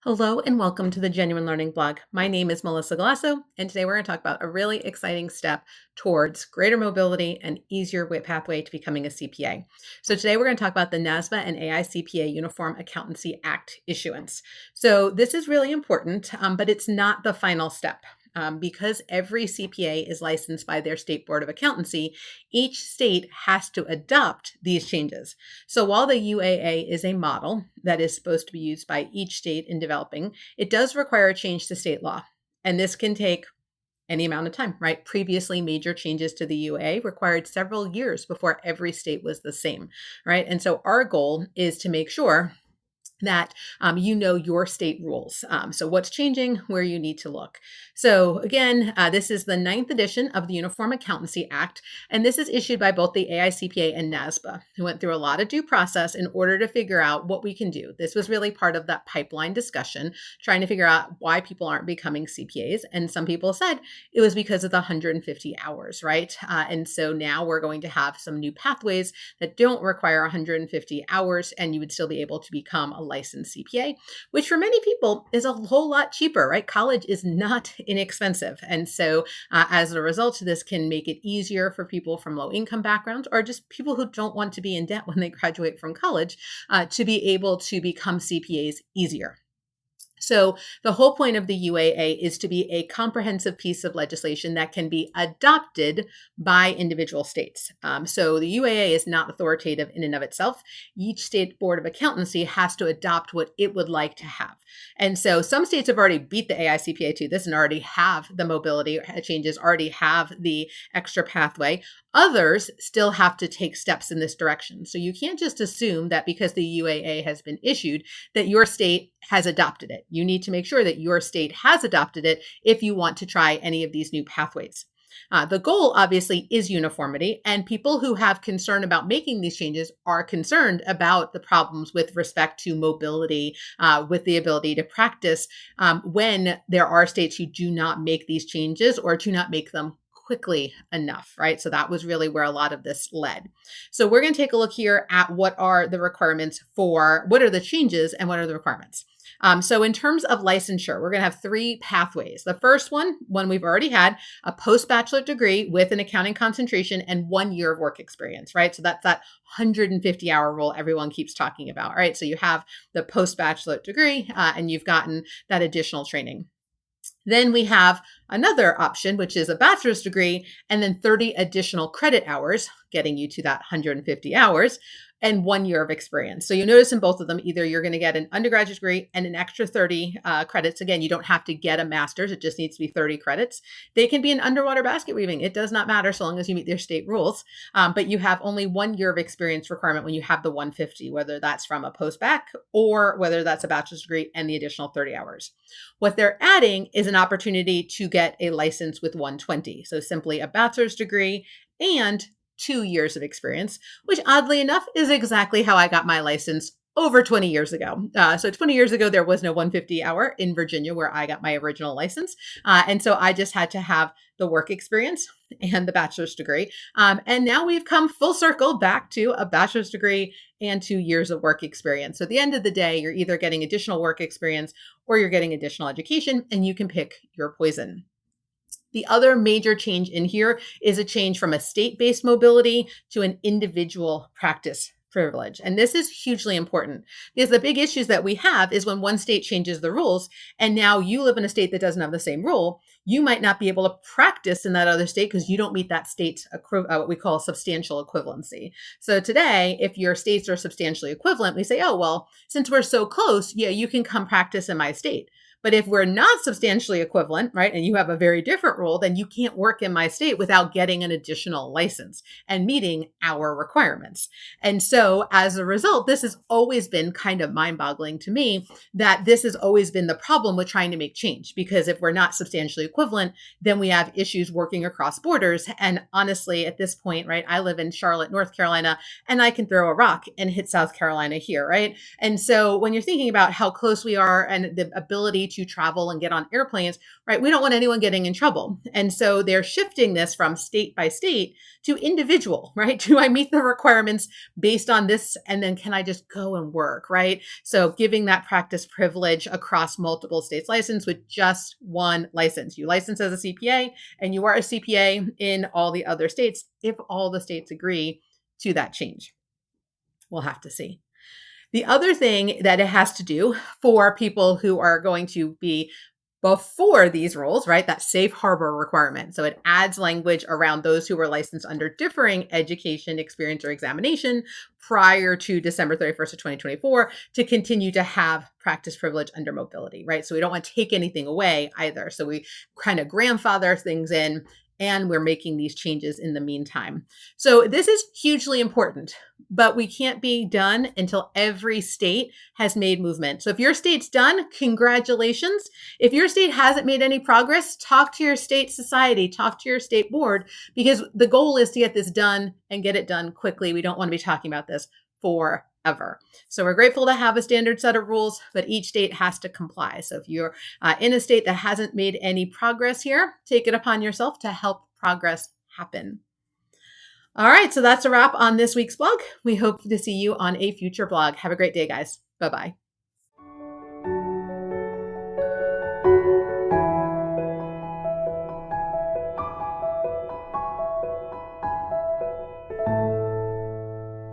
Hello and welcome to the Genuine Learning Blog. My name is Melissa Galasso, and today we're going to talk about a really exciting step towards greater mobility and easier pathway to becoming a CPA. So today we're going to talk about the NASBA and AICPA Uniform Accountancy Act issuance. So this is really important, but it's not the final step. Because every CPA is licensed by their state board of accountancy, each state has to adopt these changes. So while the UAA is a model that is supposed to be used by each state in developing, it does require a change to state law. And this can take any amount of time, right? Previously, major changes to the UAA required several years before every state was the same, right? And so our goal is to make sure that you know your state rules. So what's changing, where you need to look. So again, this is the 9th edition of the Uniform Accountancy Act, and this is issued by both the AICPA and NASBA, who went through a lot of due process in order to figure out what we can do. This was really part of that pipeline discussion, trying to figure out why people aren't becoming CPAs. And some people said it was because of the 150 hours, right? And so now we're going to have some new pathways that don't require 150 hours, and you would still be able to become a licensed CPA, which for many people is a whole lot cheaper, right? College is not inexpensive. And so as a result, this can make it easier for people from low income backgrounds or just people who don't want to be in debt when they graduate from college to be able to become CPAs easier. So the whole point of the UAA is to be a comprehensive piece of legislation that can be adopted by individual states. So the UAA is not authoritative in and of itself. Each state board of accountancy has to adopt what it would like to have. And so some states have already beat the AICPA to this and already have the mobility changes, already have the extra pathway. Others still have to take steps in this direction. So you can't just assume that because the UAA has been issued that your state has adopted it. You need to make sure that your state has adopted it if you want to try any of these new pathways. The goal, obviously, is uniformity, and people who have concern about making these changes are concerned about the problems with respect to mobility, with the ability to practice when there are states who do not make these changes or do not make them quickly enough, right? So that was really where a lot of this led. So we're going to take a look here at what are the requirements for, what are the changes and what are the requirements. So in terms of licensure, we're going to have 3 pathways. The first one we've already had, a post-bachelor degree with an accounting concentration and 1 year of work experience, right? So that's that 150-hour rule everyone keeps talking about, right? So you have the post-bachelor degree and you've gotten that additional training. Then we have another option, which is a bachelor's degree and then 30 additional credit hours, getting you to that 150 hours and 1 year of experience. So you notice in both of them, either you're going to get an undergraduate degree and an extra 30 credits. Again, you don't have to get a master's. It just needs to be 30 credits. They can be in underwater basket weaving. It does not matter so long as you meet their state rules. But you have only 1 year of experience requirement when you have the 150, whether that's from a post-bac or whether that's a bachelor's degree and the additional 30 hours. What they're adding is an opportunity to get a license with 120. So simply a bachelor's degree and 2 years of experience, which oddly enough is exactly how I got my license over 20 years ago. So 20 years ago, there was no 150 hour in Virginia where I got my original license. And so I just had to have the work experience and the bachelor's degree. And now we've come full circle back to a bachelor's degree and 2 years of work experience. So at the end of the day, you're either getting additional work experience or you're getting additional education, and you can pick your poison. The other major change in here is a change from a state-based mobility to an individual practice privilege. And this is hugely important because the big issues that we have is when one state changes the rules and now you live in a state that doesn't have the same rule, you might not be able to practice in that other state because you don't meet that state's what we call substantial equivalency. So today, if your states are substantially equivalent, we say, oh, well, since we're so close, yeah, you can come practice in my state. But if we're not substantially equivalent, right, and you have a very different rule, then you can't work in my state without getting an additional license and meeting our requirements. And so as a result, this has always been kind of mind-boggling to me that this has always been the problem with trying to make change, because if we're not substantially equivalent, then we have issues working across borders. And honestly, at this point, right, I live in Charlotte, North Carolina, and I can throw a rock and hit South Carolina here, right? And so when you're thinking about how close we are and the ability to travel and get on airplanes, right? We don't want anyone getting in trouble. And so they're shifting this from state by state to individual, right? Do I meet the requirements based on this? And then can I just go and work, right? So giving that practice privilege across multiple states license with just one license. You license as a CPA and you are a CPA in all the other states if all the states agree to that change. We'll have to see. The other thing that it has to do for people who are going to be before these rules, right? That safe harbor requirement. So it adds language around those who were licensed under differing education, experience, or examination prior to December 31st of 2024 to continue to have practice privilege under mobility, right? So we don't want to take anything away either. So we kind of grandfather things in, and we're making these changes in the meantime. So this is hugely important, but we can't be done until every state has made movement. So if your state's done, congratulations. If your state hasn't made any progress, talk to your state society, talk to your state board, because the goal is to get this done and get it done quickly. We don't want to be talking about this forever. So we're grateful to have a standard set of rules, but each state has to comply. So if you're in a state that hasn't made any progress here, take it upon yourself to help progress happen. All right, so that's a wrap on this week's blog. We hope to see you on a future blog. Have a great day, guys. Bye-bye.